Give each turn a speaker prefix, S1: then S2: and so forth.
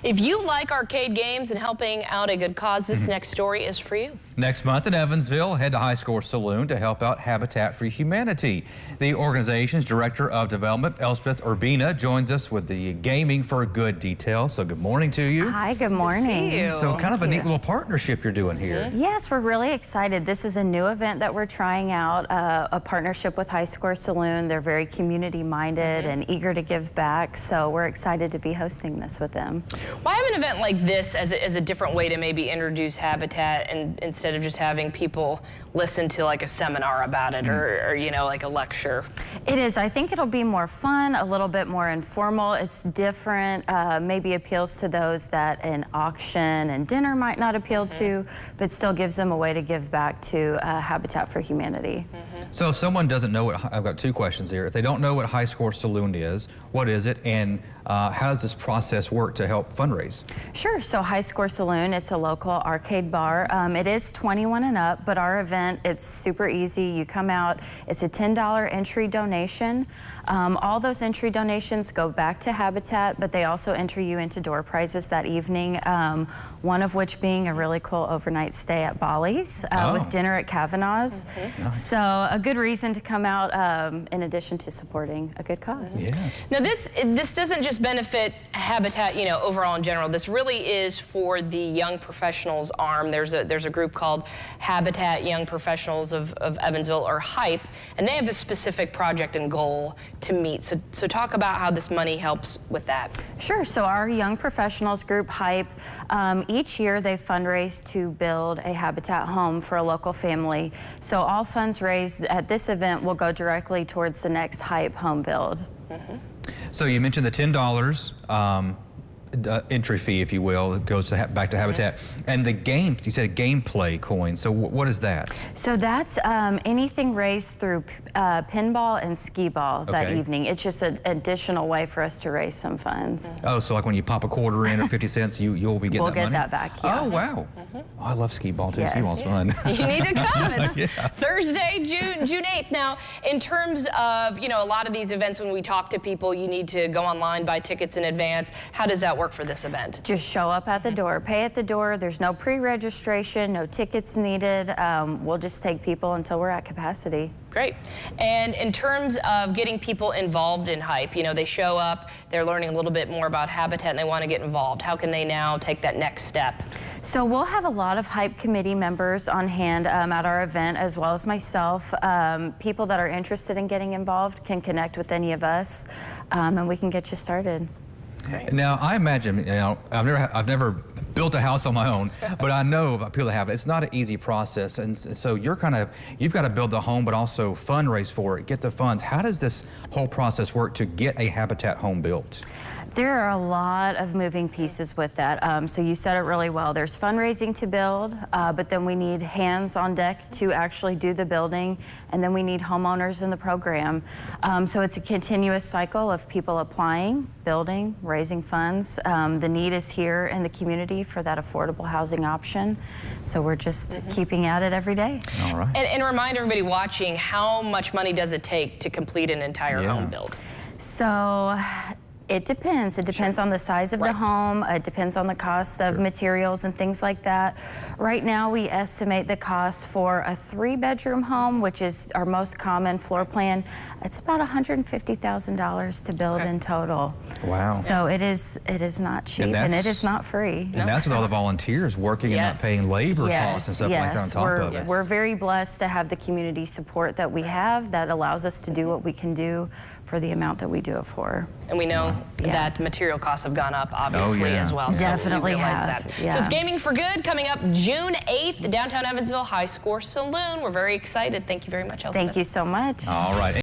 S1: If you like arcade games and helping out a good cause, this next story is for you.
S2: Next month in Evansville, head to High Score Saloon to help out Habitat for Humanity. The organization's Director of Development, Elspeth Urbina, joins us with the Gaming for Good details. So good morning to you.
S3: Hi, good morning.
S2: So kind of a neat little partnership you're doing here.
S3: Yes, we're really excited. This is a new event that we're trying out, a partnership with High Score Saloon. They're very community-minded and eager to give back, so we're excited to be hosting this with them.
S1: Why have an event like this as a different way to maybe introduce Habitat, and instead of just having people listen to like a seminar about it or you know, like a lecture?
S3: It is. I think it'll be more fun, a little bit more informal. It's different, maybe appeals to those that an auction and dinner might not appeal to, but still gives them a way to give back to Habitat for Humanity.
S2: So if someone doesn't know what, I've got two questions here. If they don't know what High Score Saloon is, what is it, and how does this process work to help fundraise?
S3: Sure. So High Score Saloon, it's a local arcade bar. It is 21 and up, but our event, it's super easy. You come out, it's a $10 entry donation. All those entry donations go back to Habitat, but they also enter you into door prizes that evening, one of which being a really cool overnight stay at Bali's with dinner at Kavanaugh's. Nice. So a good reason to come out in addition to supporting a good cause.
S2: Yeah.
S1: Now this doesn't just benefit Habitat, you know, overall in general. This really is for the young professionals arm. There's a group called Habitat Young Professionals of Evansville, or HYPE, and they have a specific project and goal to meet. So talk about how this money helps with that.
S3: Sure. So our young professionals group, HYPE, each year they fundraise to build a Habitat home for a local family. So all funds raised at this event will go directly towards the next HYPE home build.
S2: So you mentioned the $10 entry fee, if you will, it goes to back to Habitat. And the game, you said a gameplay coin. So what is that?
S3: So that's anything raised through pinball and skee ball that evening. It's just an additional way for us to raise some funds.
S2: Oh, so like when you pop a quarter in or 50 cents, you'll be getting that money?
S3: We'll get that back, yeah.
S2: Oh, wow. Oh, I love skee ball too. Skee ball's fun.
S1: You need to come. It's Thursday, June 8th. Now, in terms of, you know, a lot of these events, when we talk to people, you need to go online, buy tickets in advance. How does that work for this event?
S3: Just show up at the door, pay at the door. There's no pre-registration, no tickets needed. We'll just take people until we're at capacity.
S1: Great. And in terms of getting people involved in HYPE, you know, they show up, they're learning a little bit more about Habitat and they want to get involved. How can they now take that next step?
S3: So we'll have a lot of HYPE committee members on hand at our event, as well as myself. People that are interested in getting involved can connect with any of us, and we can get you started.
S1: Great.
S2: Now, I imagine, you know, I've never built a house on my own, but I know about people that have it. It's not an easy process, and so you've got to build the home, but also fundraise for it, get the funds. How does this whole process work to get a Habitat home built?
S3: There are a lot of moving pieces with that. So you said it really well. There's fundraising to build, but then we need hands on deck to actually do the building, and then we need homeowners in the program. So it's a continuous cycle of people applying, building, raising funds. The need is here in the community for that affordable housing option. So we're just keeping at it every day.
S2: All right.
S1: And remind everybody watching, how much money does it take to complete an entire home build?
S3: So it depends. It depends on the size of the home. It depends on the cost of materials and things like that. Right now, we estimate the cost for a 3-bedroom home, which is our most common floor plan. It's about $150,000 to build in total.
S2: Wow.
S3: So it is not cheap, and it is not free.
S2: And that's with all the volunteers working and not paying labor costs and stuff like that on top of it.
S3: We're very blessed to have the community support that we have that allows us to do what we can do for the amount that we do it for.
S1: And we know that material costs have gone up, obviously, as well. So
S3: definitely
S1: we realize
S3: have.
S1: that. So it's Gaming for Good coming up June 8th, downtown Evansville, High Score Saloon. We're very excited. Thank you very much, Elspeth.
S3: Thank you so much.
S2: All right.